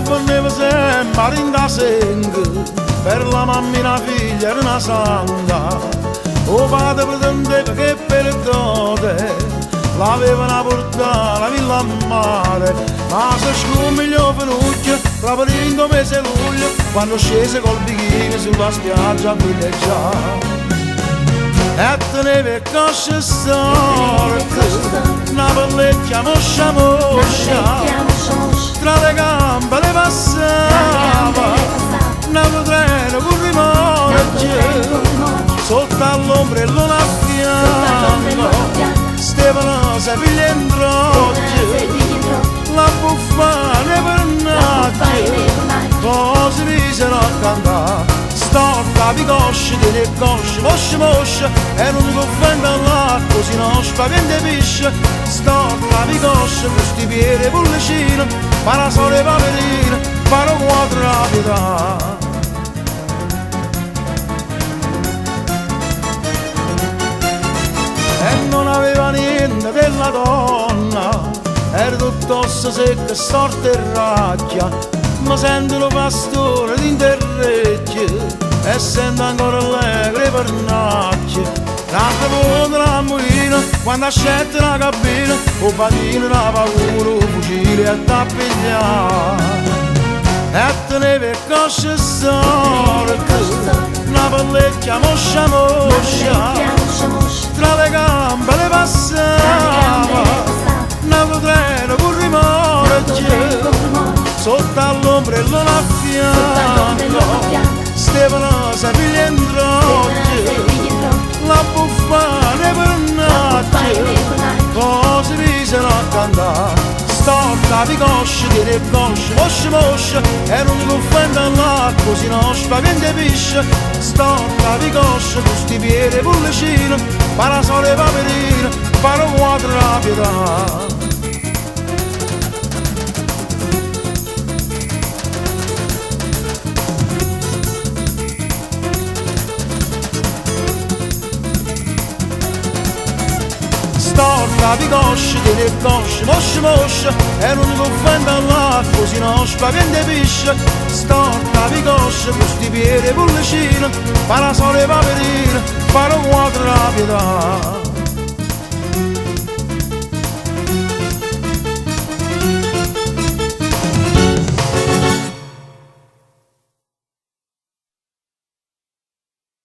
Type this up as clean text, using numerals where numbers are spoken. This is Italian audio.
non veniva sempre in casa per la mammina figlia era una santa. O padre pretendeva che per dote l'avevano portata la villa a mare, ma se scomigliò venucchio proprio in mese luglio, quando scese col bikini sulla spiaggia a villeggiare. E teneva il cosce storto, una pellecchia moscia moscia, tra le gambe le passava, un treno con rimorchio, sotto all'ombrello a fianco, Stefano si piglia in trocchio, la buffana e pernacchio, così misero a cantare. Storta di cosce, delle cosce, mosce mosce, e non mi offenda là, così non spaventa pisce. Storta di cosce, questi piedi pullicino, parasole paperino, paro quattro rapida. E non aveva niente della donna, era tutto secco, storta e racchia, ma sento lo pastore d'interrecchio e sento ancora allegre pernacchie. L'altra volta la mulina, quando ha scelto la cabina, o patino la paura, o fucile a tappigliare. E teneva il cosce storto, una pellecchia moscia moscia, tra le gambe le passava, un treno con rimorchio, sotto all'ombrello a fianco, Stefano si piglia in trocchio, la buffana e pernacchio, così misero a cantare. Storta di cosce, dire cosce, mosce mosce, e non mi offenda là, così non spaventa pisce. Storta di cosce, questi piedi pullicino, parasole paperino, paro quattro rapida. Storta di cosce, delle cosce, mosce mosce, e non mi offenda là, così non spaventa pisce. Storta di cosce, questi piedi pullicino, parasole paperino, paro quattro rapida.